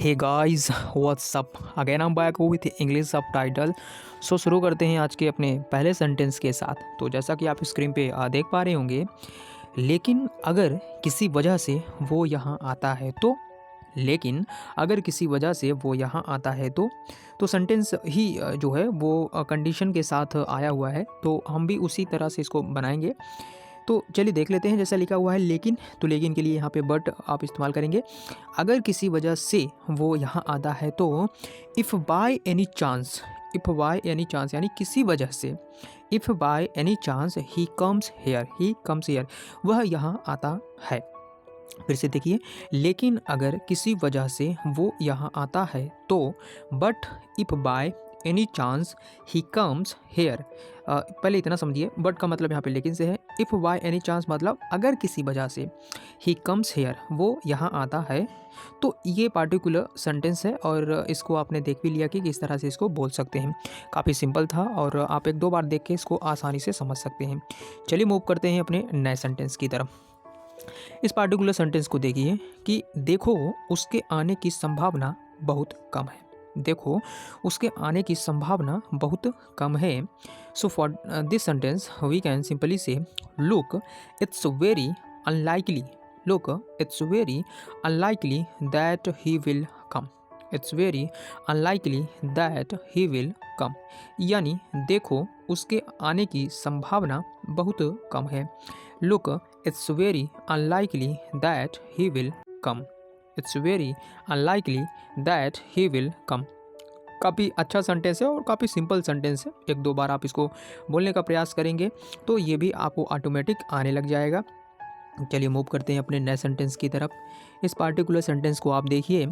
Hey guys what's up again I am back with English subtitle. So शुरू करते हैं आज के अपने पहले सेंटेंस के साथ। तो जैसा कि आप स्क्रीन पे देख पा रहे होंगे, लेकिन अगर किसी वजह से वो यहाँ आता है तो लेकिन अगर किसी वजह से वो यहाँ आता है तो सेंटेंस ही जो है वो कंडीशन के साथ आया हुआ है, तो हम भी उसी तरह से इसको बनाएंगे। तो चलिए देख लेते हैं। जैसा लिखा हुआ है लेकिन, तो लेकिन के लिए यहाँ पे बट आप इस्तेमाल करेंगे। अगर किसी वजह से वो यहाँ आता है तो if by any chance, if by any chance यानी किसी वजह से, if by any chance he comes here, he comes here, वह यहाँ आता है। फिर से देखिए, लेकिन अगर किसी वजह से वो यहाँ आता है तो but if by any chance he comes here. पहले इतना समझिए, बट का मतलब यहाँ पे लेकिन से है। इफ़ बाय एनी चांस मतलब अगर किसी वजह से ही कम्स हेयर, वो यहाँ आता है। तो ये पार्टिकुलर सेंटेंस है और इसको आपने देख भी लिया कि किस तरह से इसको बोल सकते हैं। काफ़ी सिंपल था और आप एक दो बार देख के इसको आसानी से समझ सकते हैं। चलिए मूव करते हैं अपने नए सेंटेंस की तरफ। इस पार्टिकुलर सेंटेंस को देखिए कि देखो उसके आने की संभावना बहुत कम है। देखो उसके आने की संभावना बहुत कम है। So for this sentence we can simply say look it's very unlikely, look it's very unlikely that he will come, it's very unlikely that he will come. यानी देखो उसके आने की संभावना बहुत कम है। Look it's very unlikely that he will come, it's very unlikely that he will come. काफ़ी अच्छा सेंटेंस है और काफ़ी सिंपल सेंटेंस है। एक दो बार आप इसको बोलने का प्रयास करेंगे तो ये भी आपको ऑटोमेटिक आने लग जाएगा। चलिए मूव करते हैं अपने नए सेंटेंस की तरफ। इस पार्टिकुलर सेंटेंस को आप देखिए,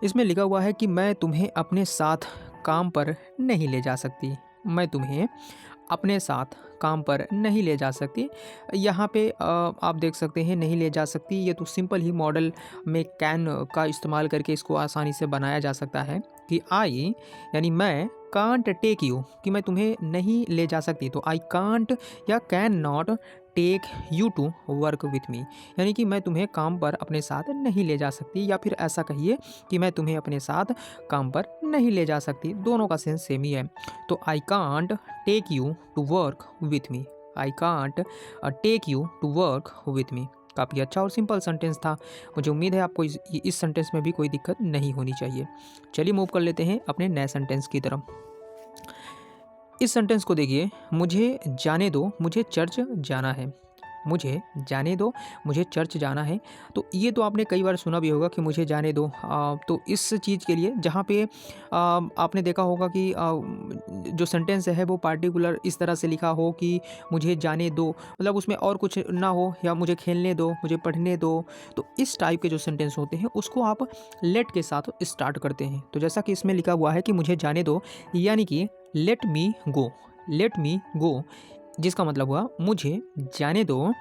इसमें लिखा हुआ है कि मैं तुम्हें अपने साथ काम पर नहीं ले जा सकती, मैं तुम्हें अपने साथ काम पर नहीं ले जा सकती। यहाँ पे आप देख सकते हैं नहीं ले जा सकती, ये तो सिंपल ही मॉडल में कैन का इस्तेमाल करके इसको आसानी से बनाया जा सकता है कि आई यानी मैं, कांट टेक यू कि मैं तुम्हें नहीं ले जा सकती, तो आई कांट या can not take you to work with me, यानी कि मैं तुम्हें काम पर अपने साथ नहीं ले जा सकती, या फिर ऐसा कहिए कि मैं तुम्हें अपने साथ काम पर नहीं ले जा सकती। दोनों का सेंस सेम ही है। तो I can't take you to work with me, I can't take you to work with me. काफ़ी अच्छा और सिंपल सेंटेंस था। मुझे उम्मीद है आपको इस सेंटेंस में भी कोई दिक्कत नहीं होनी चाहिए। चलिए मूव कर लेते हैं अपने नए सेंटेंस की तरफ। इस सेंटेंस को देखिए, मुझे जाने दो मुझे चर्च जाना है, मुझे जाने दो मुझे चर्च जाना है। तो ये तो आपने कई बार सुना भी होगा कि मुझे जाने दो। तो इस चीज़ के लिए जहाँ पे आपने देखा होगा कि जो सेंटेंस है वो पार्टिकुलर इस तरह से लिखा हो कि मुझे जाने दो, मतलब उसमें और कुछ ना हो, या मुझे खेलने दो, मुझे पढ़ने दो। तो इस टाइप के जो सेंटेंस होते हैं उसको आप लेट के साथ स्टार्ट करते हैं। तो जैसा कि इसमें लिखा हुआ है कि मुझे जाने दो, यानी कि लेट मी गो, लेट मी गो, जिसका मतलब हुआ मुझे जाने दो,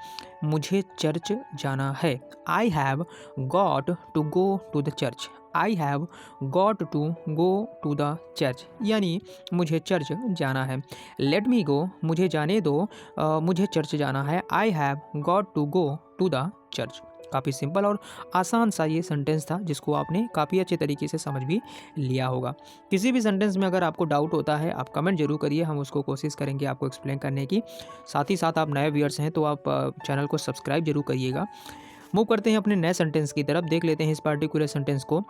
मुझे चर्च जाना है। I have got to go to the church, I have got to go to the church, यानी मुझे चर्च जाना है। लेट मी गो मुझे जाने दो, मुझे चर्च जाना है। I have got to go to the church. काफ़ी सिंपल और आसान सा ये सेंटेंस था, जिसको आपने काफ़ी अच्छे तरीके से समझ भी लिया होगा। किसी भी सेंटेंस में अगर आपको डाउट होता है आप कमेंट जरूर करिए, हम उसको कोशिश करेंगे आपको एक्सप्लेन करने की। साथ ही साथ आप नए व्यूअर्स हैं तो आप चैनल को सब्सक्राइब जरूर करिएगा। मूव करते हैं अपने नए सेंटेंस की तरफ। देख लेते हैं इस पार्टिकुलर सेंटेंस को।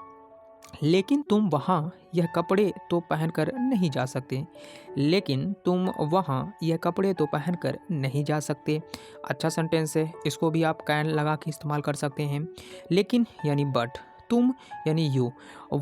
लेकिन तुम वहाँ यह कपड़े तो पहनकर नहीं जा सकते, लेकिन तुम वहाँ यह कपड़े तो पहनकर नहीं जा सकते। अच्छा सेंटेंस है, इसको भी आप कैन लगा के इस्तेमाल कर सकते हैं। लेकिन यानी बट, तुम यानी यू,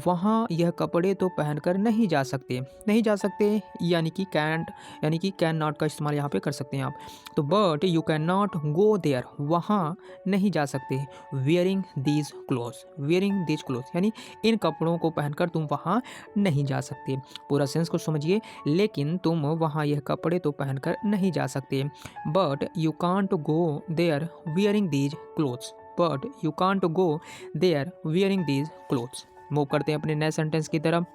वहाँ यह कपड़े तो पहनकर नहीं जा सकते, नहीं जा सकते यानी कि कैंट, यानी कि कैन नॉट का इस्तेमाल यहाँ पे कर सकते हैं आप। तो but you can not go there, वहाँ नहीं जा सकते। Wearing these cloth, wearing these cloth यानी इन कपड़ों को पहनकर तुम वहाँ नहीं जा सकते। पूरा सेंस को समझिए, लेकिन तुम वहाँ यह कपड़े तो पहनकर नहीं जा सकते। But you can't go there wearing these clothes, but you can't go there wearing these clothes. Move करते हैं अपने नए सेंटेंस की तरफ।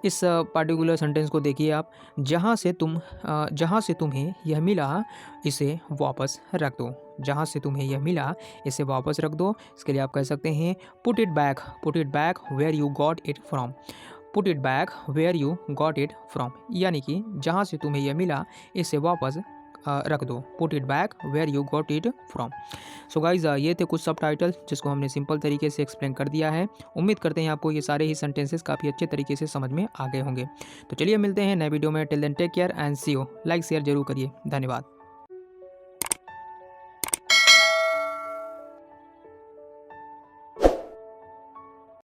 इस पार्टिकुलर सेंटेंस को देखिए आप, जहाँ से तुम्हें यह मिला इसे वापस रख दो। जहाँ से तुम्हें यह मिला इसे वापस रख दो। इसके लिए आप कह सकते हैं put it back where you got it from. Put it back where you got it from, यानी कि जहाँ से तुम्हें यह मिला इसे वापस रख दो। Put it back where you got it from. So guys, ये थे कुछ सब टाइटल जिसको हमने सिंपल तरीके से एक्सप्लेन कर दिया है। उम्मीद करते हैं आपको ये सारे ही सेंटेंसेस काफ़ी अच्छे तरीके से समझ में आ गए होंगे। तो चलिए मिलते हैं नए वीडियो में। Till then take care and see you. Like share जरूर करिए। धन्यवाद।